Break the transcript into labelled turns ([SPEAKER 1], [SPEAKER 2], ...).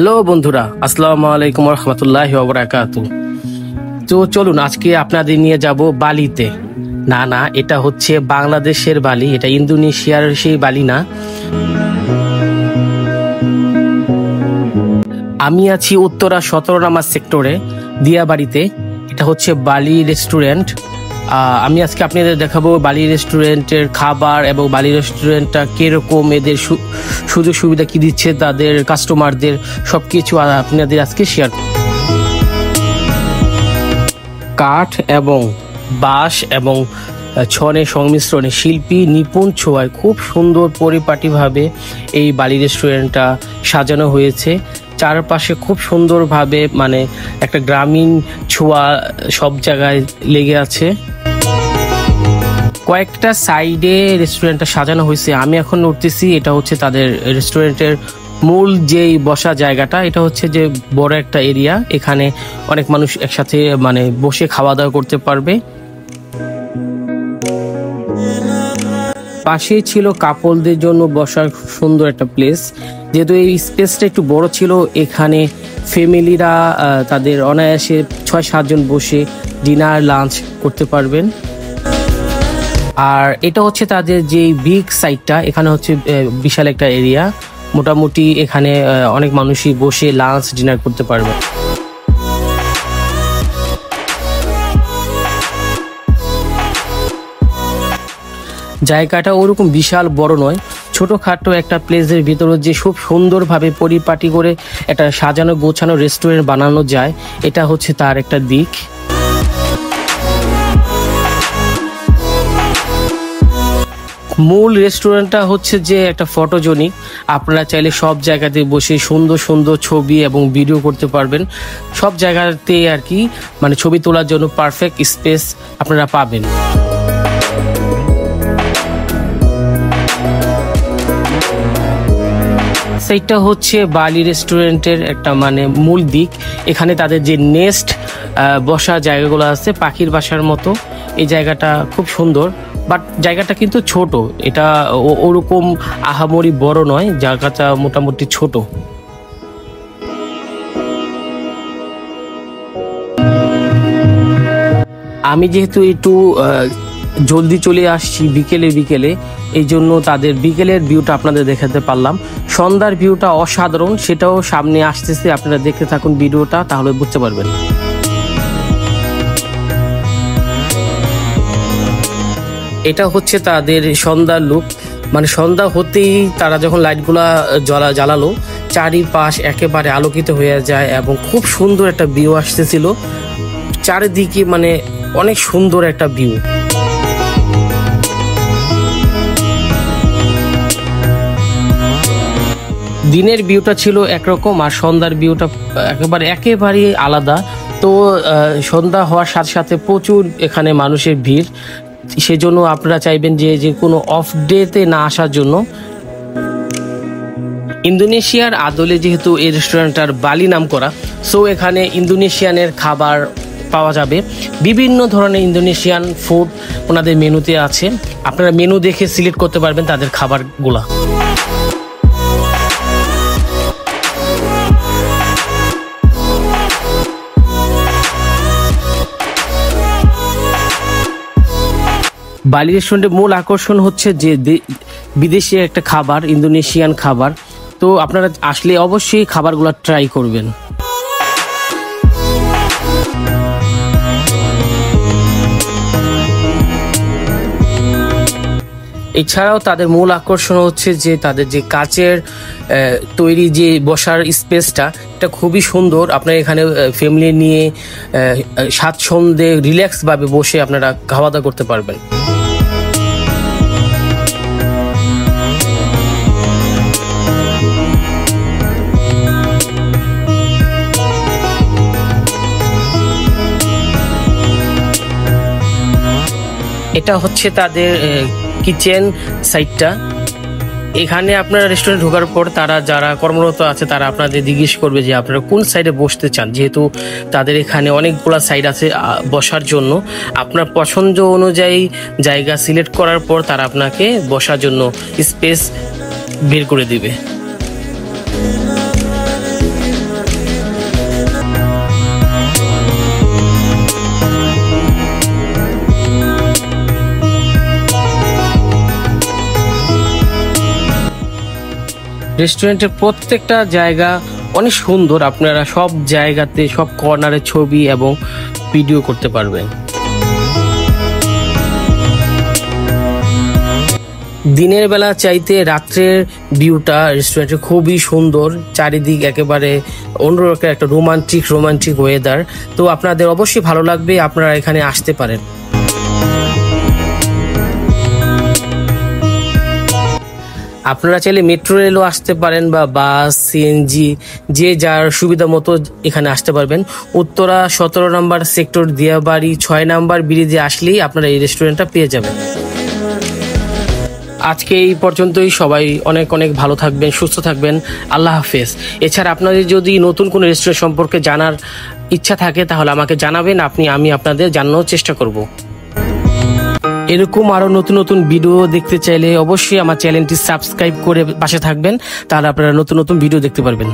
[SPEAKER 1] Hello বন্ধুরা, আসসালামু আলাইকুম রহমতুল্লাহি ওয়া বারাকাতুহু। তো চলুন আজকে আপনাদের নিয়ে যাব বালিতে। না, এটা হচ্ছে বাংলাদেশের বালি, এটা ইন্দোনেশিয়ার সেই বালি না। আমি আছি উত্তরা 17 নম্বর সেক্টরে দিয়াবাড়িতে। এটা হচ্ছে বালি রেস্টুরেন্ট। আমি আজকে আপনাদের দেখাবো বালি রেস্টুরেন্টের খাবার এবং বালি রেস্টুরেন্টটা কিরকম, এদের সুযোগ সুবিধা কি দিচ্ছে তাদের কাস্টমারদের, সবকিছু আপনাদের আজকে শেয়ার। কাঠ এবং বাঁশ এবং ছনের সংমিশ্রণে শিল্পী নিপুণ ছোঁয়ায় খুব সুন্দর পরিপাটিভাবে এই বালি রেস্টুরেন্টটা সাজানো হয়েছে। চারপাশে খুব সুন্দরভাবে মানে একটা গ্রামীণ ছোঁয়া সব জায়গায় লেগে আছে। কয়েকটা সাইডে রেস্টুরেন্টটা সাজানো হয়েছে। আমি এখন উঠতেছি, এটা হচ্ছে তাদের রেস্টুরেন্টের মূল যেই বসা জায়গাটা। এটা হচ্ছে যে বড় একটা এরিয়া, এখানে অনেক মানুষ একসাথে মানে বসে খাওয়া দাওয়া করতে পারবে। পাশেই ছিল কাপলদের জন্য বসার সুন্দর একটা প্লেস। যেহেতু এই স্পেসটা একটু বড় ছিল, এখানে ফ্যামিলিরা তাদের অনায়াসে 6-7 জন বসে ডিনার লাঞ্চ করতে পারবেন। আর এটা হচ্ছে তাদের যে বিগ সাইডটা, এখানে হচ্ছে বিশাল একটা এরিয়া, মোটামুটি এখানে অনেক মানুষই বসে লাঞ্চ ডিনার করতে পারবে। জায়গাটা ওরকম বিশাল বড় নয়, ছোটখাটো একটা প্লেসের ভিতরে যে খুব সুন্দরভাবে পরিপাটি করে একটা সাজানো গোছানো রেস্টুরেন্ট বানানো যায়, এটা হচ্ছে তার একটা দিক। মূল রেস্টুরেন্টটা হচ্ছে যে একটা ফটোজেনিক, আপনারা চাইলে সব জায়গাতে বসে সুন্দর সুন্দর ছবি এবং ভিডিও করতে পারবেন। সব জায়গাতে আর কি মানে ছবি তোলার জন্য পারফেক্ট স্পেস আপনারা পাবেন। সেইটা হচ্ছে বালি রেস্টুরেন্টের একটা মানে মূল দিক। এখানে তাদের যে নেস্ট বসার জায়গাগুলো আছে পাখির বাসার মতো, এই জায়গাটা খুব সুন্দর, বাট জায়গাটা কিন্তু ছোট। এটা ওরকম আহামরি বড় নয়, জায়গাটা মোটামুটি ছোট। আমি যেহেতু একটু জলদি চলে আসছি বিকেলে, এই জন্য তাদের বিকেলের ভিউটা আপনাদের দেখাতে পারলাম। সন্ধ্যার ভিউটা অসাধারণ, সেটাও সামনে আসতেছে, আপনারা দেখতে থাকুন ভিডিওটা, তাহলে বুঝতে পারবেন। এটা হচ্ছে তাদের সন্ধ্যার লুক, মানে সন্ধ্যা হতেই তারা যখন লাইটগুলা জ্বালালো, চারিপাশ একেবারে আলোকিত হয়ে যায় এবং খুব সুন্দর একটা ভিউ আসতেছিল চারিদিকে, মানে অনেক সুন্দর একটা ভিউ। দিনের ভিউটা ছিল একরকম আর সন্ধ্যার ভিউটা একেবারে আলাদা। তো সন্ধ্যা হওয়ার সাথে সাথে প্রচুর এখানে মানুষের ভিড়, সেজন্য আপনারা চাইবেন যে কোনো অফ ডেতে না আসার জন্য। ইন্দোনেশিয়ার আদলে যেহেতু এই রেস্টুরেন্টটার বালি নাম করা, সো এখানে ইন্দোনেশিয়ানের খাবার পাওয়া যাবে। বিভিন্ন ধরনের ইন্দোনেশিয়ান ফুড ওনাদের মেনুতে আছে, আপনারা মেনু দেখে সিলেক্ট করতে পারবেন তাদের খাবারগুলা। বালি রেস্টুরেন্টের মূল আকর্ষণ হচ্ছে যে বিদেশি একটা খাবার, ইন্দোনেশিয়ান খাবার। তো আপনারা আসলে অবশ্যই খাবারগুলো ট্রাই করবেন। এছাড়াও তাদের মূল আকর্ষণ হচ্ছে যে তাদের যে কাচের তৈরি যে বসার স্পেসটা, এটা খুবই সুন্দর। আপনারা এখানে ফ্যামিলি নিয়ে স্বাচ্ছন্দ্যে রিল্যাক্সভাবে বসে আপনারা খাওয়া দাওয়া করতে পারবেন। এটা হচ্ছে তাদের কিচেন সাইডটা। এখানে আপনারা রেস্টুরেন্ট ঢোকার পর তারা যারা কর্মরত আছে তারা আপনাদের জিজ্ঞেস করবে যে আপনারা কোন সাইডে বসতে চান। যেহেতু তাদের এখানে অনেকগুলো সাইড আছে বসার জন্য, আপনার পছন্দ অনুযায়ী জায়গা সিলেক্ট করার পর তারা আপনাকে বসার জন্য স্পেস বের করে দিবে। রেস্টুরেন্টের প্রত্যেকটা জায়গা অনেক সুন্দর, আপনারা সব জায়গাতে সব কর্নারে ছবি এবং ভিডিও করতে পারবেন। দিনের বেলা চাইতে রাত্রের ভিউটা রেস্টুরেন্টে খুবই সুন্দর, চারিদিক একেবারে অন্যরকম একটা রোমান্টিক ওয়েদার। তো আপনাদের অবশ্যই ভালো লাগবে, আপনারা এখানে আসতে পারেন। আপনারা চাইলে মেট্রো রেলও আসতে পারেন বা বাস, সিএনজি, যে যার সুবিধা মতো এখানে আসতে পারবেন। উত্তরা 17 নম্বর সেক্টর, দিয়াবাড়ি 6 নম্বর ব্রিজে আসলেই আপনারা এই রেস্টুরেন্টটা পেয়ে যাবেন। আজকে এই পর্যন্তই। সবাই অনেক অনেক ভালো থাকবেন, সুস্থ থাকবেন। আল্লাহ হাফেজ। এছাড়া আপনাদের যদি নতুন কোনো রেস্টুরেন্ট সম্পর্কে জানার ইচ্ছা থাকে তাহলে আমাকে জানাবেন, আমি আপনাদের জানানোর চেষ্টা করব। এরকম আরো নতুন নতুন ভিডিও দেখতে চাইলে অবশ্যই আমার চ্যানেলটি সাবস্ক্রাইব করে পাশে থাকবেন, তাহলে আপনারা নতুন নতুন ভিডিও দেখতে পারবেন।